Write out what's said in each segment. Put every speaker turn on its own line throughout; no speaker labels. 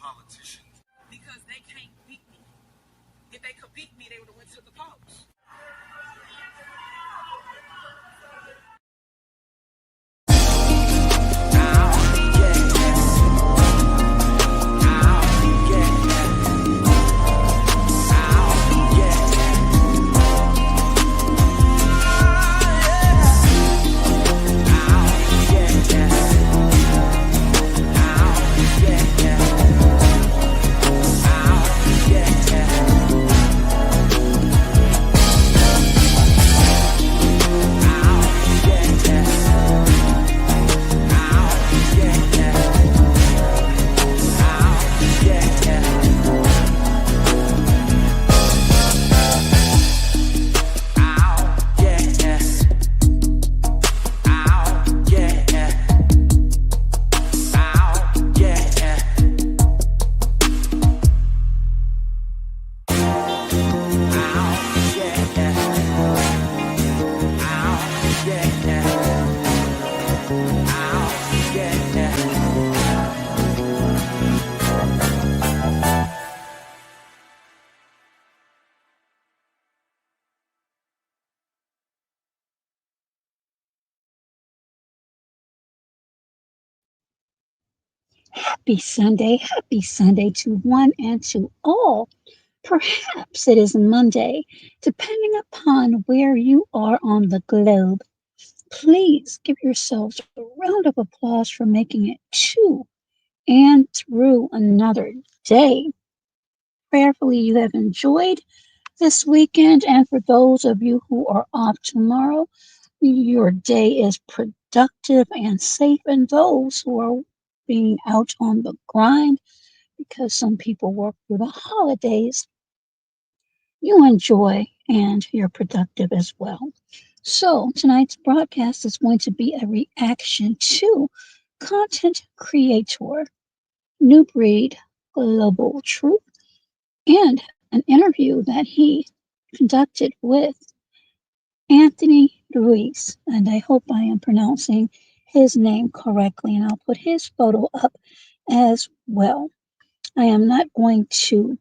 politicians because they can't beat me. If they could beat me, they would have went to the polls.
Happy Sunday to one and to all. Perhaps it is Monday, depending upon where you are on the globe. Please give yourselves a round of applause for making it to and through another day. Prayerfully, you have enjoyed this weekend, and for those of you who are off tomorrow, your day is productive and safe, and those who are being out on the grind because some people work through the holidays, you enjoy and you're productive as well. So, tonight's broadcast is going to be a reaction to content creator Nubreed Global Truth and an interview that he conducted with Anthony Ruiz. And I hope I am pronouncing his name correctly, and I'll put his photo up as well. I am not going to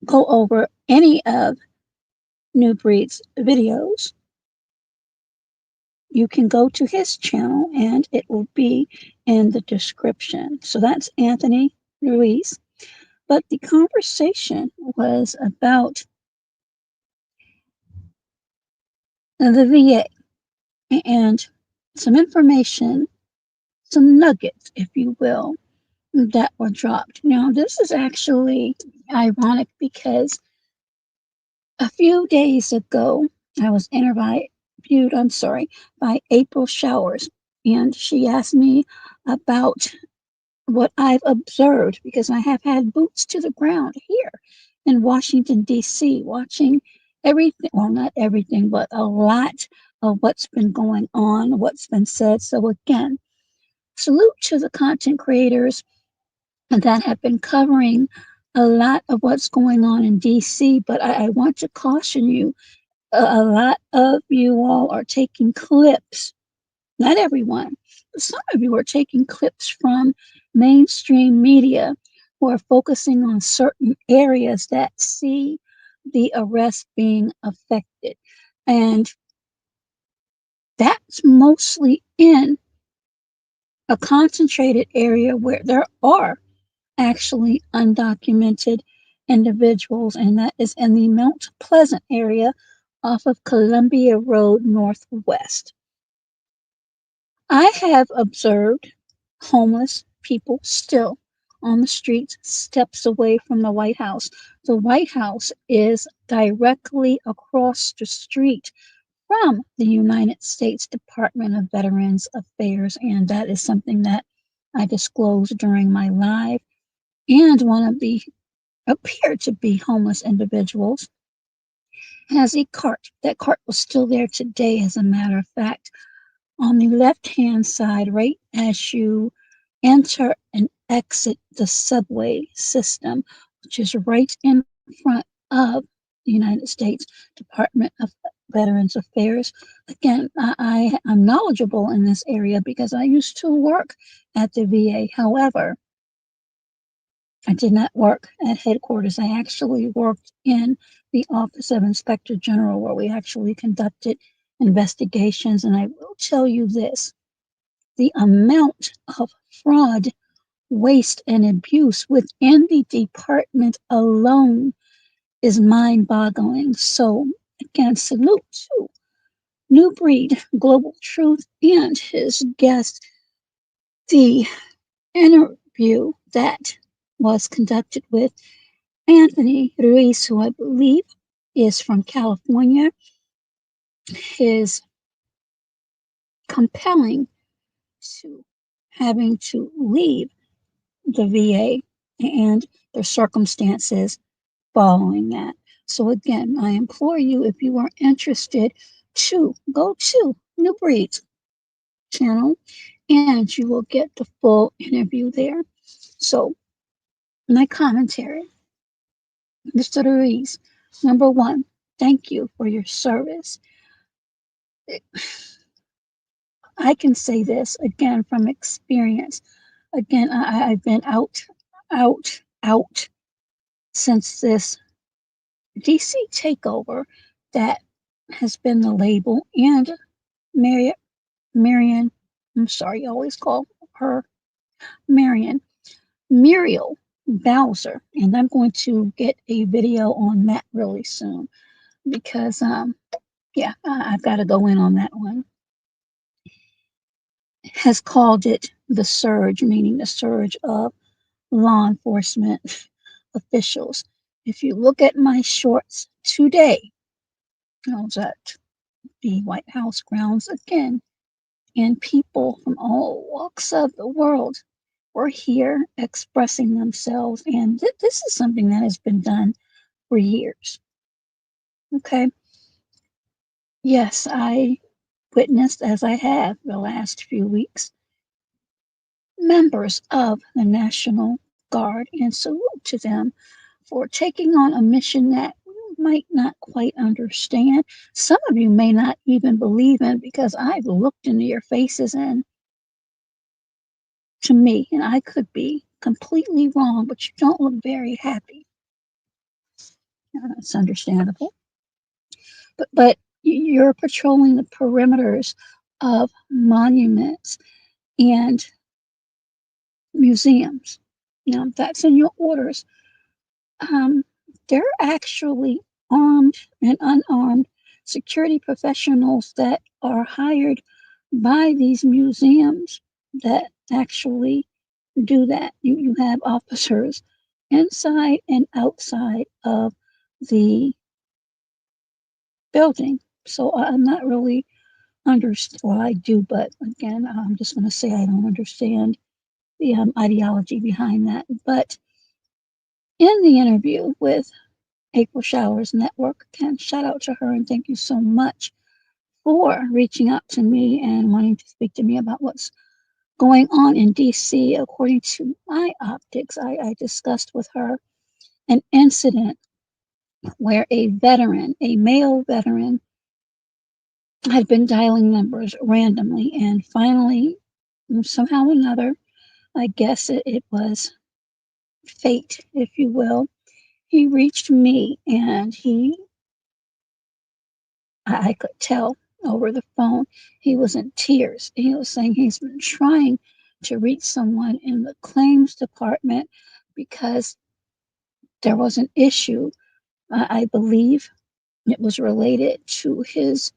go over any of Nubreed's videos. You can go to his channel and it will be in the description. So that's Anthony Ruiz. But the conversation was about the VA and some information, some nuggets, if you will, that were dropped. Now, this is actually ironic because a few days ago, I was interviewed, by April Showers, and she asked me about what I've observed because I have had boots to the ground here in Washington, D.C., watching everything, well, not everything, but a lot of what's been going on, what's been said. So, again, salute to the content creators that have been covering a lot of what's going on in DC, but I want to caution you, a lot of you all are taking clips, not everyone, but some of you are taking clips from mainstream media who are focusing on certain areas that see the arrest being affected. And that's mostly in a concentrated area where there are actually undocumented individuals, and that is in the Mount Pleasant area off of Columbia Road Northwest. I have observed homeless people still on the streets, steps away from the White House. The White House is directly across the street from the United States Department of Veterans Affairs, and that is something that I disclosed during my live. And one of the appeared to be homeless individuals has a cart. That cart was still there today, as a matter of fact. On the left-hand side, right as you enter and exit the subway system, which is right in front of the United States Department of Veterans Affairs. Again, I'm knowledgeable in this area because I used to work at the VA. However, I did not work at headquarters. I actually worked in the Office of Inspector General, where we actually conducted investigations. And I will tell you this, the amount of fraud, waste, and abuse within the department alone is mind boggling. So, again, salute to Nubreed Global Truth and his guest. The interview that was conducted with Anthony Ruiz, who I believe is from California, is compelling to having to leave the VA and their circumstances following that. So again, I implore you, if you are interested, to go to New Breed's channel and you will get the full interview there. So my commentary, Mr. Ruiz, number one, thank you for your service. I can say this again from experience. Again, I've been out since this DC takeover that has been the label. And Mary, Marion, I'm sorry, I always call her Marion, Muriel Bowser. And I'm going to get a video on that really soon because, yeah, I've got to go in on that one. Has called it the surge, meaning the surge of law enforcement officials. If you look at my shorts today, I was at the White House grounds again, and people from all walks of the world were here expressing themselves. And this is something that has been done for years. Okay. Yes, I witnessed, as I have the last few weeks, members of the National Guard, and salute to them for taking on a mission that you might not quite understand. Some of you may not even believe in because I've looked into your faces, and to me, and I could be completely wrong, but you don't look very happy. It's understandable. But you're patrolling the perimeters of monuments and museums. Now, that's in your orders. Um, there are actually armed and unarmed security professionals that are hired by these museums that actually do that. You have officers inside and outside of the building. So I'm not really understand. Well, I do, but again, I'm just going to say I don't understand the ideology behind that. But in the interview with April Showers Network, again, shout out to her and thank you so much for reaching out to me and wanting to speak to me about what's going on in DC. According to my optics, I discussed with her an incident where a veteran, a male veteran, had been dialing numbers randomly, and finally, somehow or another, I guess it was fate, if you will, he reached me, and I could tell over the phone, he was in tears. He was saying he's been trying to reach someone in the claims department because there was an issue. I believe it was related to his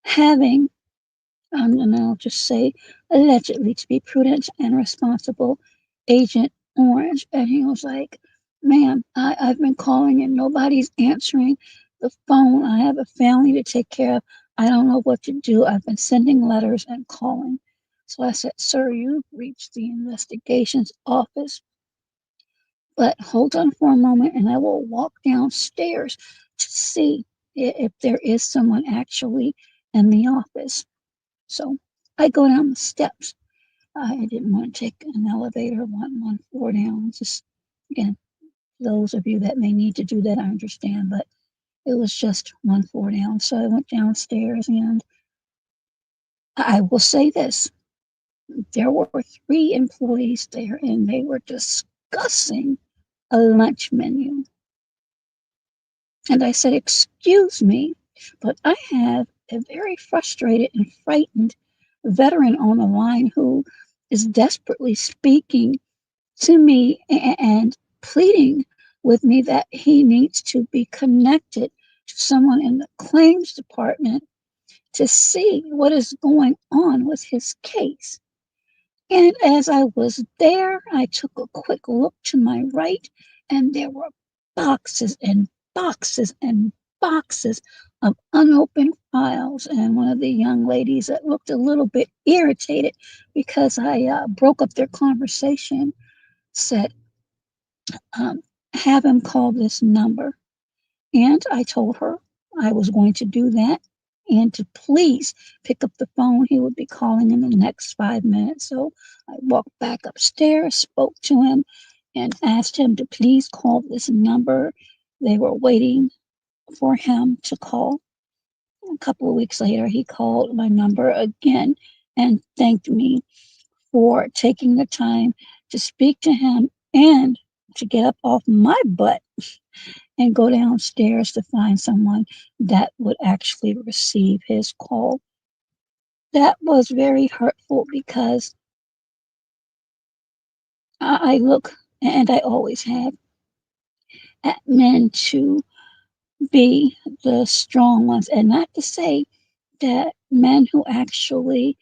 having, and I'll just say allegedly, to be prudent and responsible, Agent Orange. And he was like, ma'am, I've been calling and nobody's answering the phone. I have a family to take care of. I don't know what to do. I've been sending letters and calling. So I said, sir, you've reached the investigations office, but hold on for a moment and I will walk downstairs to see if there is someone actually in the office. So I go down the steps. I didn't want to take an elevator one floor down. Just again, those of you that may need to do that, I understand, but it was just one floor down. So I went downstairs, and I will say this: there were three employees there, and they were disgusted discussing a lunch menu. And I said, "Excuse me, but I have a very frustrated and frightened veteran on the line who is desperately speaking to me and pleading with me that he needs to be connected to someone in the claims department to see what is going on with his case." And as I was there, I took a quick look to my right, and there were boxes and boxes and boxes of unopened files. And one of the young ladies that looked a little bit irritated because I broke up their conversation said, um, "Have him call this number." And I told her I was going to do that and to please pick up the phone. He would be calling in the next 5 minutes. So I walked back upstairs, spoke to him, and asked him to please call this number. They were waiting for him to call. A couple of weeks later, he called my number again and thanked me for taking the time to speak to him and to get up off my butt and go downstairs to find someone that would actually receive his call. That was very hurtful because I look, and I always have, at men to be the strong ones. And not to say that men who actually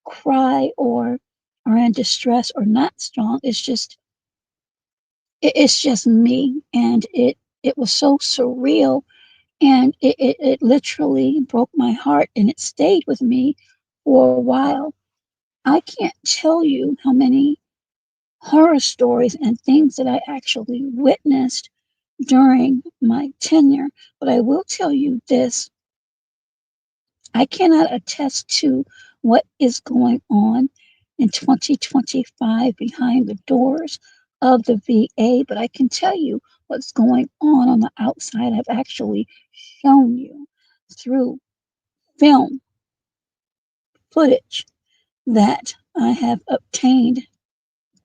cry or are in distress or not strong. It's just me. And it was so surreal. And it literally broke my heart and it stayed with me for a while. I can't tell you how many horror stories and things that I actually witnessed during my tenure, but I will tell you this: I cannot attest to what is going on in 2025 behind the doors of the VA, but I can tell you what's going on the outside. I've actually shown you through film footage that I have obtained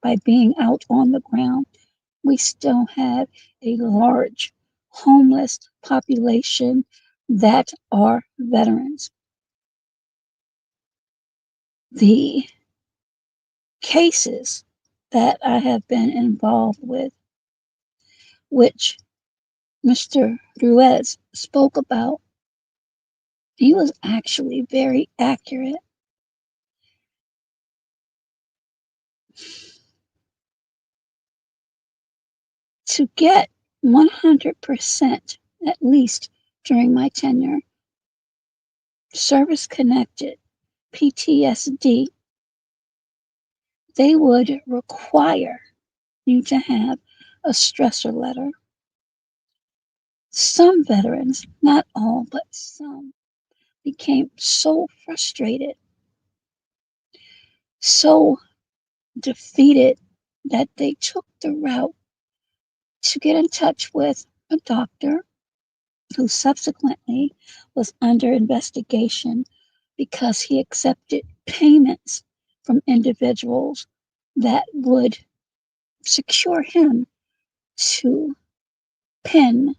by being out on the ground. We still have a large homeless population that are veterans. The cases that I have been involved with, which Mr. Ruiz spoke about, he was actually very accurate. To get 100%, at least during my tenure, service connected PTSD, they would require you to have a stressor letter. Some veterans, not all, but some, became so frustrated, so defeated that they took the route to get in touch with a doctor who subsequently was under investigation because he accepted payments from individuals that would secure him to pen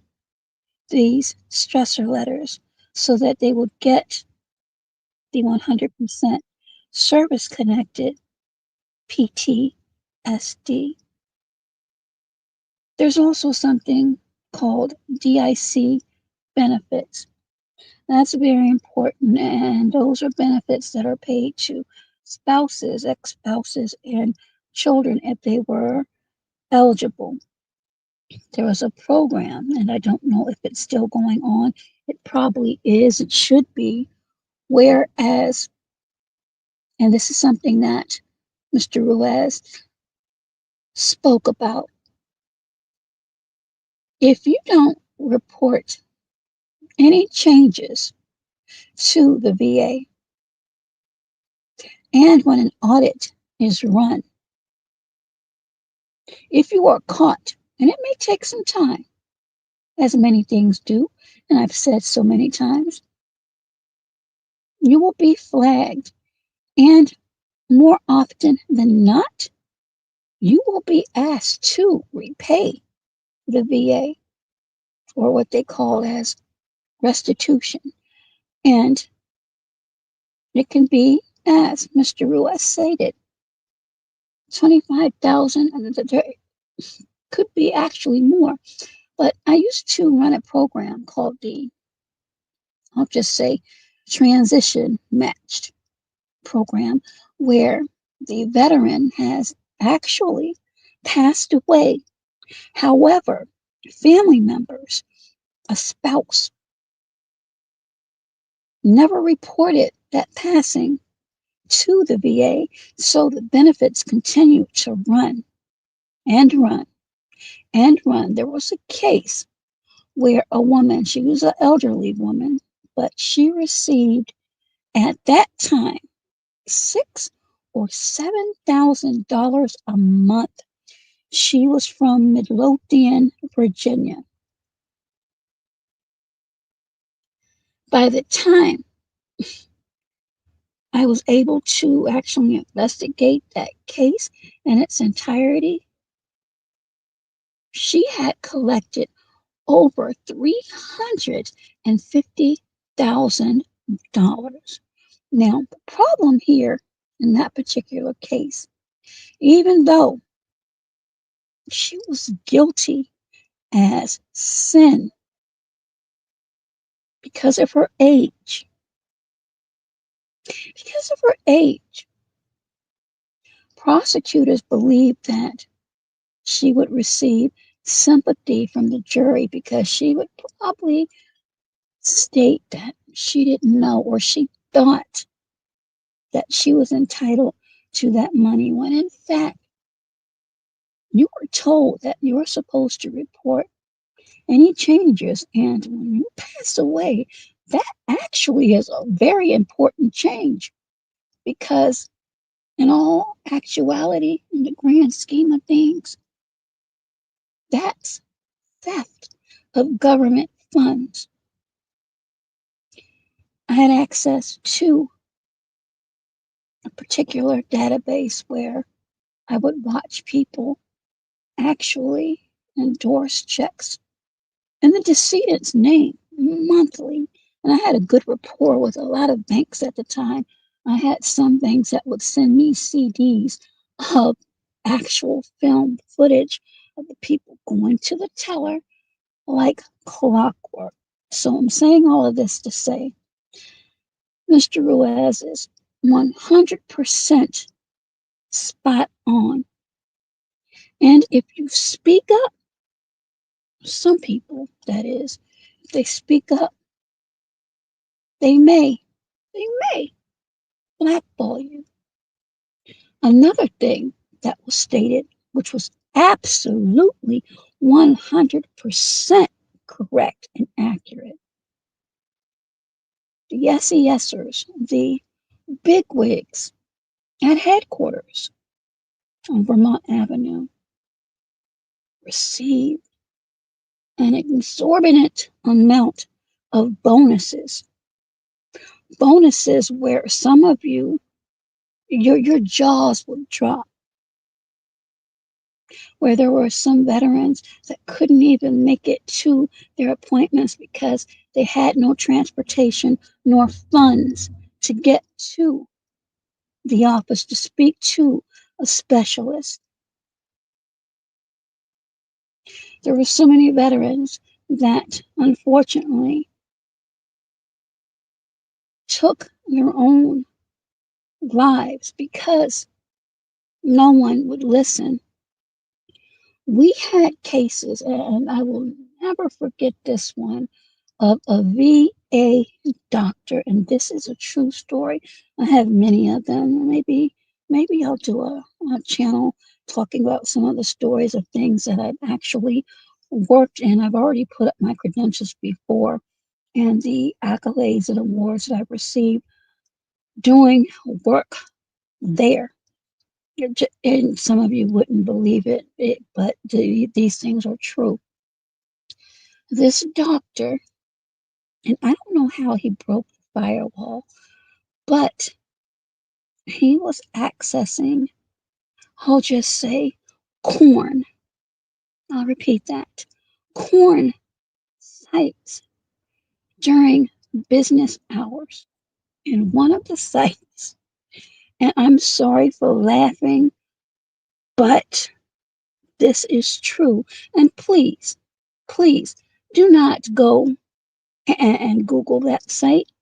these stressor letters so that they would get the 100% service connected PTSD. There's also something called DIC benefits. That's very important, and those are benefits that are paid to spouses, ex spouses, and children if they were eligible. There was a program, and I don't know if it's still going on. It probably is, it should be. Whereas, and this is something that Mr. Ruiz spoke about, if you don't report any changes to the VA, and when an audit is run, if you are caught, and it may take some time, as many things do, and I've said so many times, you will be flagged. And more often than not, you will be asked to repay the VA, or what they call as restitution. And it can be, as Mr. Ruiz stated, 25,000, and there could be actually more. But I used to run a program called I'll just say, transition matched program, where the veteran has actually passed away. However, family members, a spouse, never reported that passing to the VA, so the benefits continue to run and run and run. There was a case where a woman, she was an elderly woman, but she received at that time $6,000 or $7,000 a month. She was from Midlothian, Virginia. By the time I was able to actually investigate that case in its entirety, she had collected over $350,000. Now, the problem here in that particular case, even though she was guilty as sin because of her age, prosecutors believed that she would receive sympathy from the jury because she would probably state that she didn't know, or she thought that she was entitled to that money, when in fact you were told that you were supposed to report any changes. And when you pass away, that actually is a very important change, because in all actuality, in the grand scheme of things, that's theft of government funds. I had access to a particular database where I would watch people actually endorse checks in the decedent's name monthly. And I had a good rapport with a lot of banks at the time. I had some banks that would send me CDs of actual film footage of the people going to the teller like clockwork. So I'm saying all of this to say Mr. Ruiz is 100% spot on. And if you speak up, some people, that is, if they speak up, they may, they may blackball you. Another thing that was stated, which was absolutely 100% correct and accurate. The SESers, the bigwigs at headquarters on Vermont Avenue, received an exorbitant amount of bonuses. Bonuses where some of you, your jaws would drop, where there were some veterans that couldn't even make it to their appointments because they had no transportation nor funds to get to the office to speak to a specialist. There were so many veterans that unfortunately took their own lives because no one would listen. We had cases, and I will never forget this one, of a VA doctor, and this is a true story. I have many of them. Maybe I'll do a channel talking about some of the stories of things that I've actually worked in. I've already put up my credentials before, and the accolades and awards that I've received doing work there. And some of you wouldn't believe it, but these things are true. This doctor, and I don't know how he broke the firewall, but he was accessing, I'll just say, corn, I'll repeat that, corn sites during business hours. In one of the sites, and I'm sorry for laughing, but this is true. And please do not go and Google that site.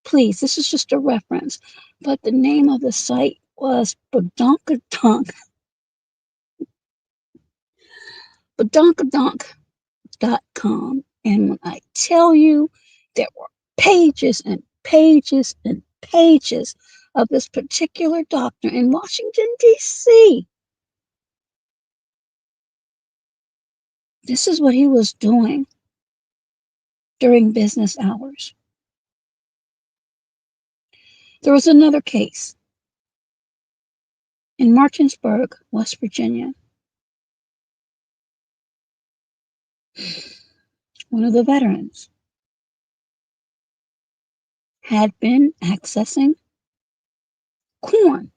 Please, this is just a reference. But the name of the site was badonkadonk.com. And when I tell you, there were pages and pages and pages of this particular doctor in Washington, D.C. This is what he was doing during business hours. There was another case in Martinsburg, West Virginia. One of the veterans had been accessing corn.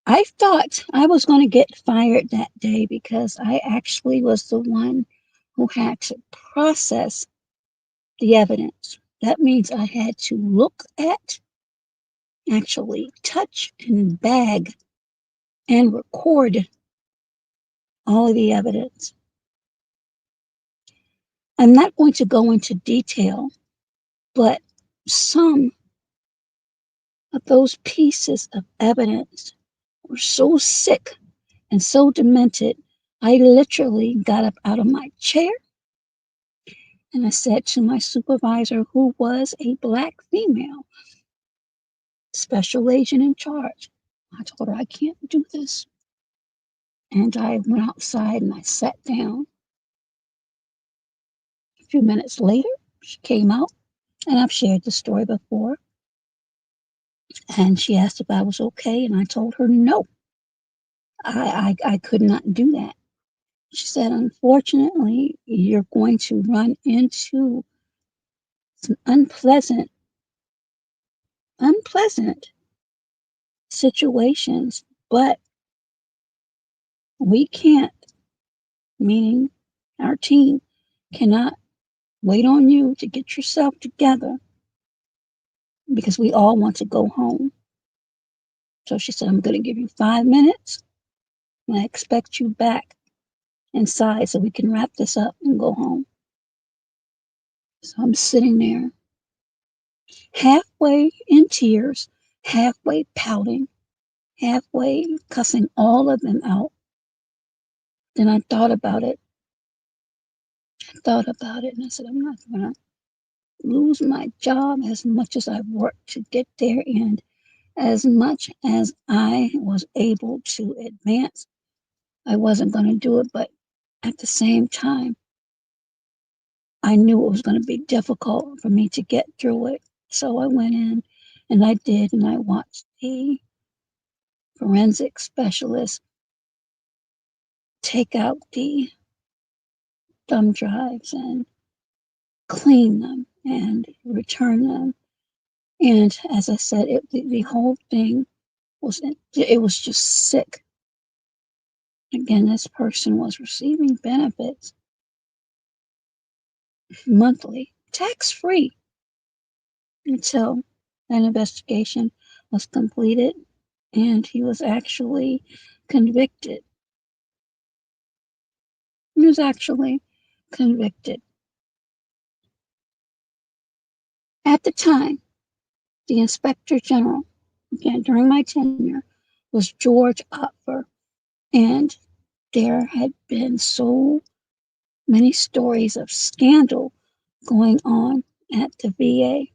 I thought I was going to get fired that day because I actually was the one who had to process the evidence. That means I had to look at, actually touch and bag and record all of the evidence. I'm not going to go into detail, but some of those pieces of evidence were so sick and so demented, I literally got up out of my chair and I said to my supervisor, who was a Black female, special agent in charge, I told her, I can't do this. And I went outside and I sat down. A few minutes later, she came out, and I've shared the story before. And she asked if I was okay, and I told her no, I could not do that. She said, unfortunately, you're going to run into some unpleasant situations, but we can't, meaning our team, cannot wait on you to get yourself together because we all want to go home. So she said, I'm going to give you 5 minutes and I expect you back inside so we can wrap this up and go home. So I'm sitting there, halfway in tears, halfway pouting, halfway cussing all of them out. Then I thought about it. And I said, I'm not going to lose my job as much as I've worked to get there and as much as I was able to advance. I wasn't going to do it, but at the same time, I knew it was going to be difficult for me to get through it. So I went in and I did, and I watched the forensic specialist take out the thumb drives and clean them and return them. And as I said, the whole thing was just sick. Again, this person was receiving benefits monthly, tax-free, until an investigation was completed and he was actually convicted. He was actually convicted. At the time, the Inspector General, again during my tenure, was George Opfer, and there had been so many stories of scandal going on at the VA.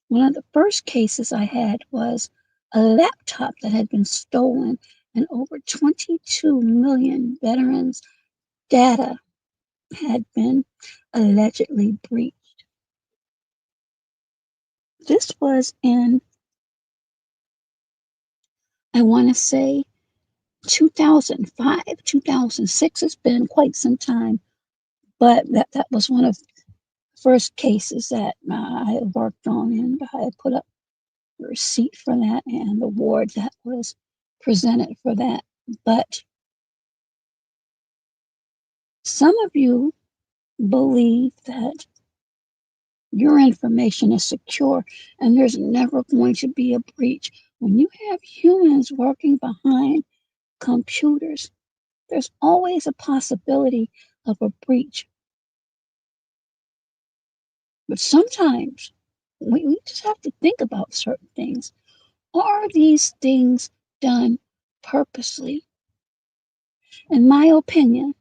One of the first cases I had was a laptop that had been stolen, and over 22 million veterans' data had been allegedly breached. This was in, I want to say, 2005, 2006. It's been quite some time, but that was one of the first cases that I worked on, and I put up a receipt for that and the award that was presented for that. But some of you believe that your information is secure and there's never going to be a breach. When you have humans working behind computers, there's always a possibility of a breach. But sometimes we just have to think about certain things. Are these things done purposely? In my opinion,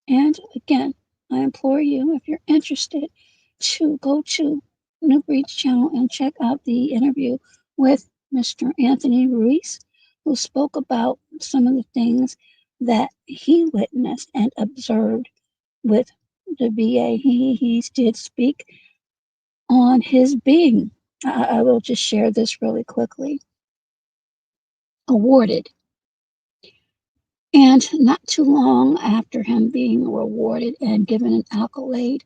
and again, I implore you, if you're interested, to go to Nubreed's channel and check out the interview with Mr. Anthony Ruiz, who spoke about some of the things that he witnessed and observed with the VA. He did speak on his being. I will just share this really quickly. Awarded. And not too long after him being rewarded and given an accolade,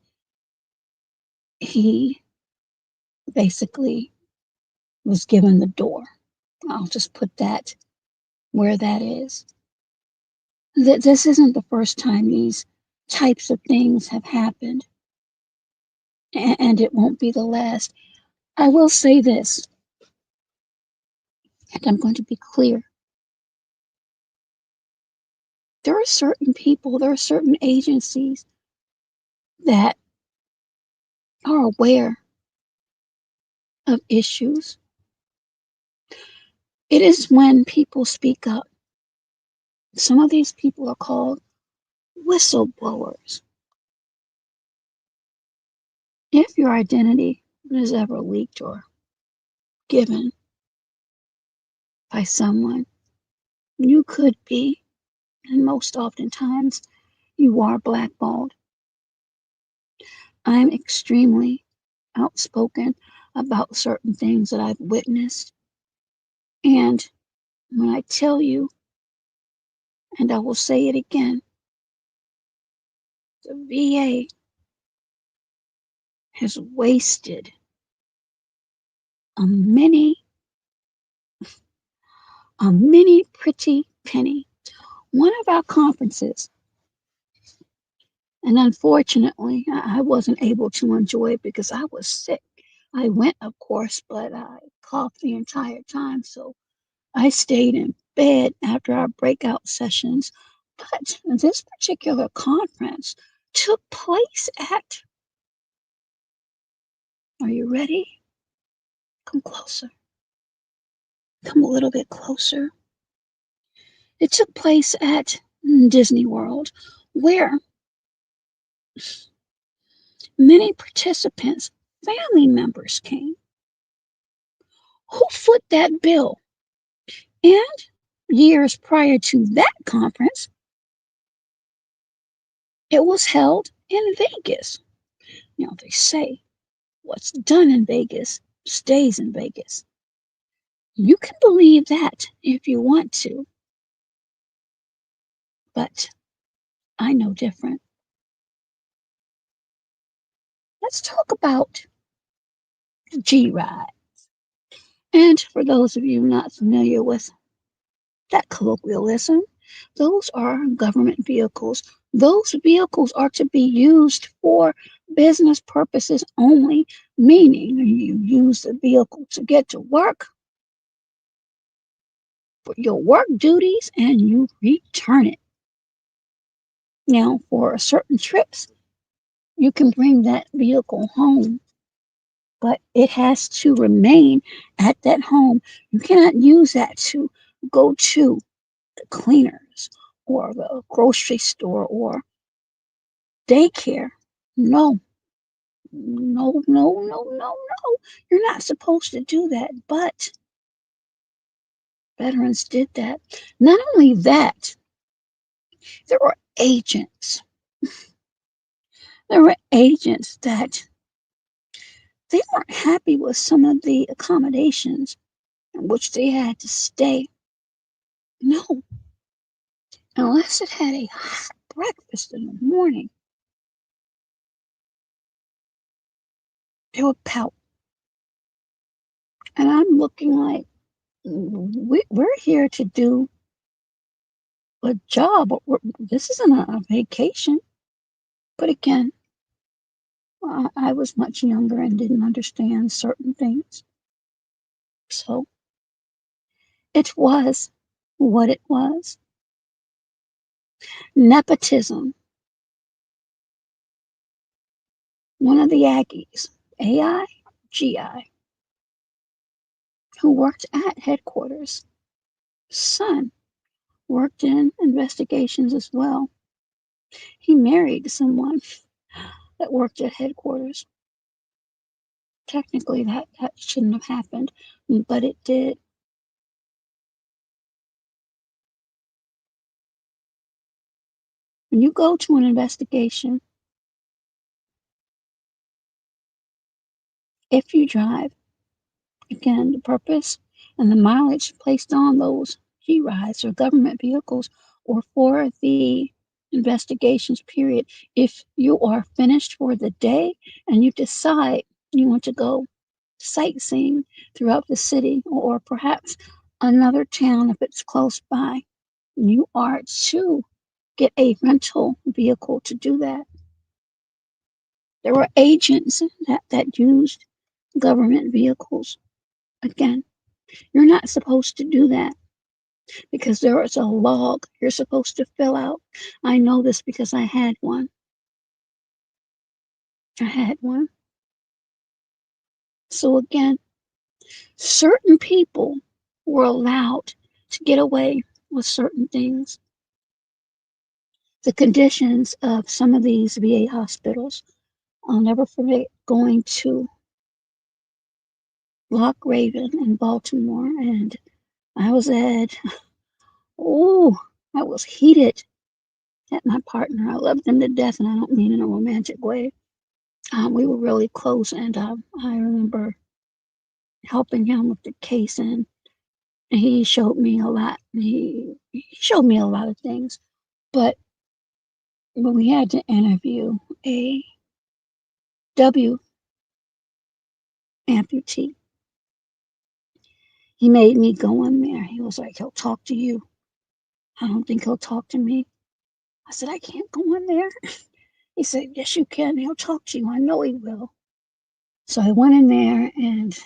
he basically was given the door. I'll just put that where that is. This isn't the first time these types of things have happened, and it won't be the last. I will say this, and I'm going to be clear. There are certain people, there are certain agencies that are aware of issues. It is when people speak up. Some of these people are called whistleblowers. If your identity is ever leaked or given by someone, you could be, and most oftentimes, you are blackballed. I'm extremely outspoken about certain things that I've witnessed. And when I tell you, and I will say it again, the VA has wasted a mini pretty penny. One of our conferences, and unfortunately, I wasn't able to enjoy it because I was sick. I went, of course, but I coughed the entire time, so I stayed in bed after our breakout sessions. But this particular conference took place at, are you ready? Come closer. Come a little bit closer. It took place at Disney World, where many participants, family members came. Who foot that bill? And years prior to that conference, it was held in Vegas. Now, they say what's done in Vegas stays in Vegas. You can believe that if you want to, but I know different. Let's talk about the G-Ride. And for those of you not familiar with that colloquialism, those are government vehicles. Those vehicles are to be used for business purposes only, meaning you use the vehicle to get to work for your work duties and you return it. Now, for certain trips, you can bring that vehicle home, but it has to remain at that home. You cannot use that to go to the cleaners or the grocery store or daycare. No, no, no, no, no, no. You're not supposed to do that. But veterans did that. Not only that, there were agents. There were agents that they weren't happy with some of the accommodations in which they had to stay. No, unless it had a hot breakfast in the morning, they would pout. And I'm looking like, we're here to do a job. This isn't a vacation. But again, I was much younger and didn't understand certain things. So it was what it was. Nepotism. One of the Aggies, AI, GI, who worked at headquarters, son worked in investigations as well. He married someone that worked at headquarters. Technically, that shouldn't have happened, but it did. When you go to an investigation, if you drive, again, the purpose and the mileage placed on those G rides or government vehicles or for the investigations period, if you are finished for the day and you decide you want to go sightseeing throughout the city or perhaps another town if it's close by, you are to get a rental vehicle to do that. There were agents that used government vehicles. Again, you're not supposed to do that because there is a log you're supposed to fill out. I know this because I had one. I had one. So again, certain people were allowed to get away with certain things. The conditions of some of these VA hospitals, I'll never forget going to Lock Raven in Baltimore, and I was oh, I was heated at my partner. I loved him to death, and I don't mean in a romantic way. We were really close, and I remember helping him with the case, and he showed me a lot. He showed me a lot of things, but when we had to interview a W amputee, he made me go in there. He was like, "He'll talk to you. I don't think he'll talk to me." I said, "I can't go in there." He said, "Yes, you can. He'll talk to you. I know he will." So I went in there, and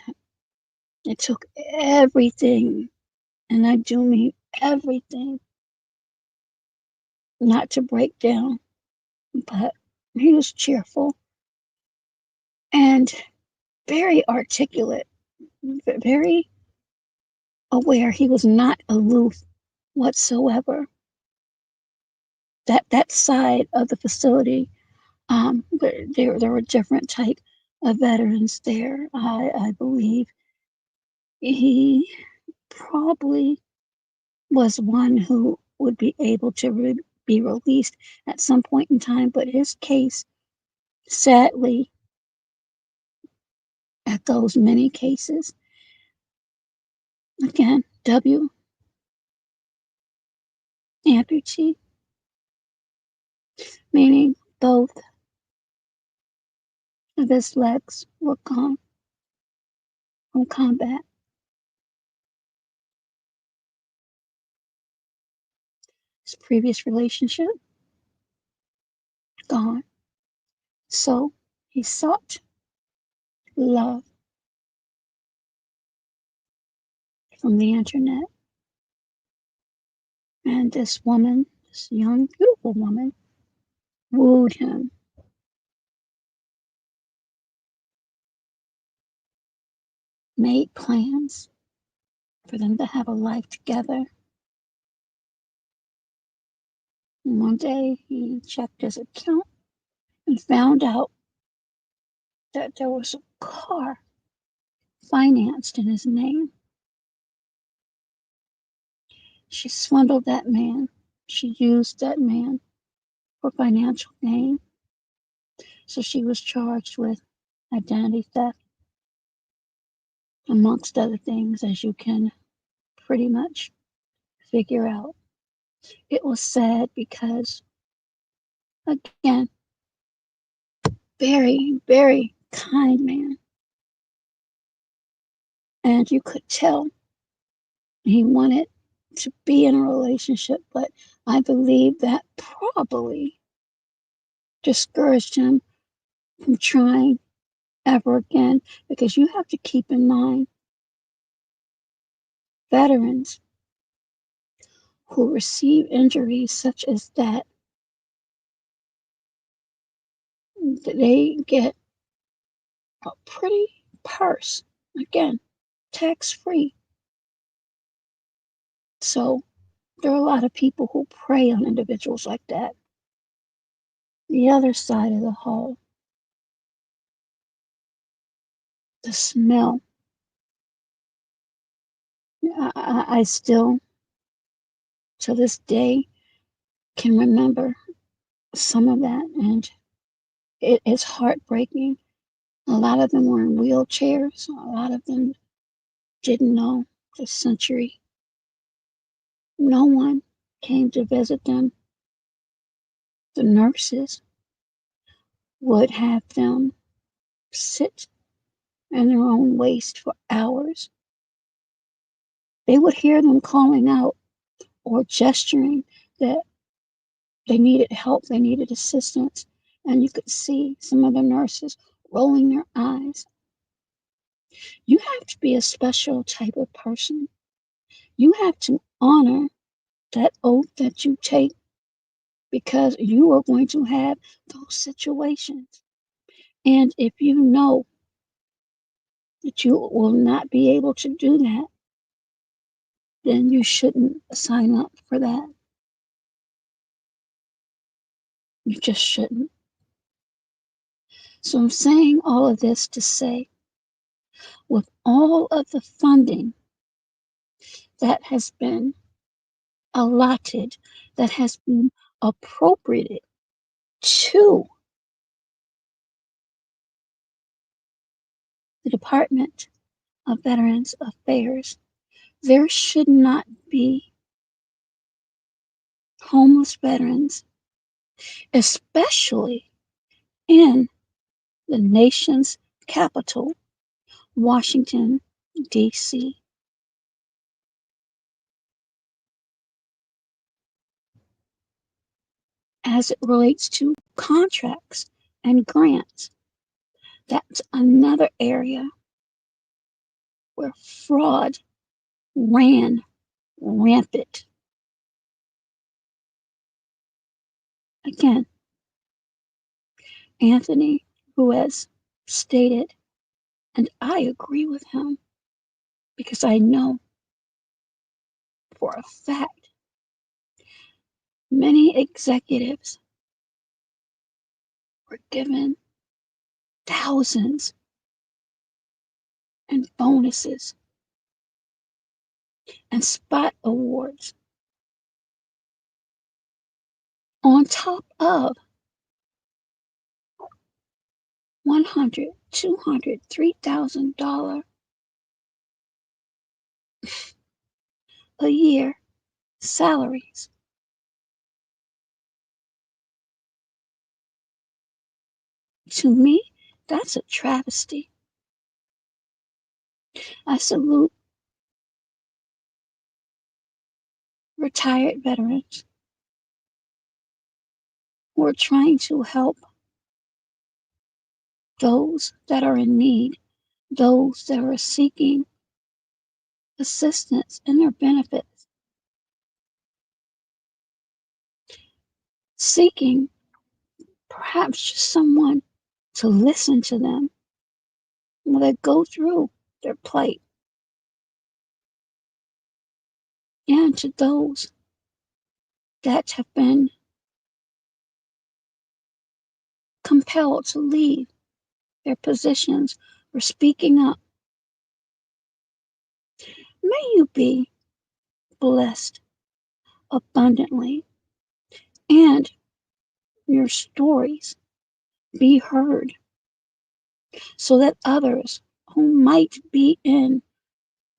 it took everything, and I do mean everything, not to break down, but he was cheerful and very articulate, very aware. He was not aloof whatsoever. That side of the facility, there were different type of veterans there. I believe he probably was one who would be able to be released at some point in time, but his case sadly echoes many cases. Again, W amputee, meaning both of his legs were gone from combat. His previous relationship gone. So he sought love from the internet. And this woman, this young, beautiful woman, wooed him. Made plans for them to have a life together. And one day he checked his account and found out that there was a car financed in his name. She swindled that man. She used that man for financial gain. So she was charged with identity theft, amongst other things, as you can pretty much figure out. It was sad because, again, very, very kind man. And you could tell He wanted to be in a relationship, but I believe that probably discouraged him from trying ever again, because you have to keep in mind veterans who receive injuries such as that, they get a pretty purse, again, tax free. So there are a lot of people who prey on individuals like that. The other side of the hall, the smell. I still, to this day, can remember some of that, and it is heartbreaking. A lot of them were in wheelchairs. A lot of them didn't know the century. No one came to visit them. The nurses would have them sit in their own waste for hours. They would hear them calling out or gesturing that they needed help, they needed assistance, and you could see some of the nurses rolling their eyes. You have to be a special type of person. You have to honor that oath that you take, because you are going to have those situations. And if you know that you will not be able to do that, then you shouldn't sign up for that. You just shouldn't. So I'm saying all of this to say, with all of the funding that has been allotted, that has been appropriated to the Department of Veterans Affairs, there should not be homeless veterans, especially in the nation's capital, Washington, D.C. As it relates to contracts and grants, that's another area where fraud ran rampant. Again, Anthony Ruiz stated, and I agree with him because I know for a fact many executives were given thousands in bonuses and spot awards on top of 100, 200, $3,000 a year salaries. To me, that's a travesty. I salute retired veterans who are trying to help those that are in need, those that are seeking assistance in their benefits, seeking perhaps just someone to listen to them while they go through their plight. And to those that have been compelled to leave their positions for speaking up, may you be blessed abundantly and your stories be heard so that others who might be in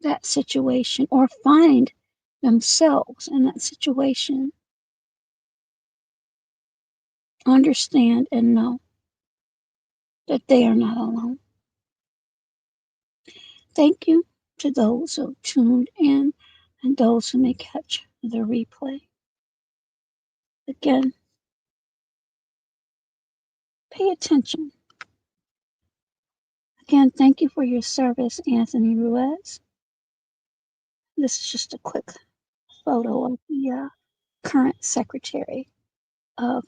that situation or find themselves in that situation understand and know that they are not alone. Thank you to those who tuned in and those who may catch the replay. Again, pay attention. Again, thank you for your service, Anthony Ruiz. This is just a quick photo of the current Secretary of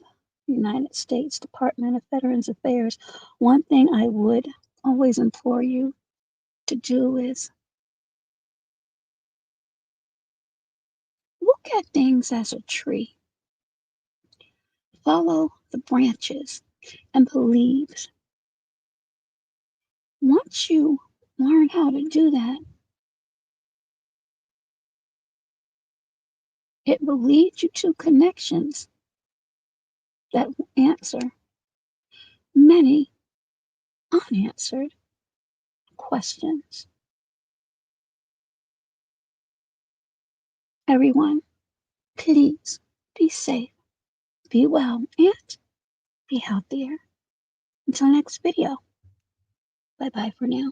the United States Department of Veterans Affairs. One thing I would always implore you to do is look at things as a tree. Follow the branches and believe. Once you learn how to do that, it will lead you to connections that will answer many unanswered questions. Everyone, please be safe, be well, and be healthier. Until next video, bye bye for now.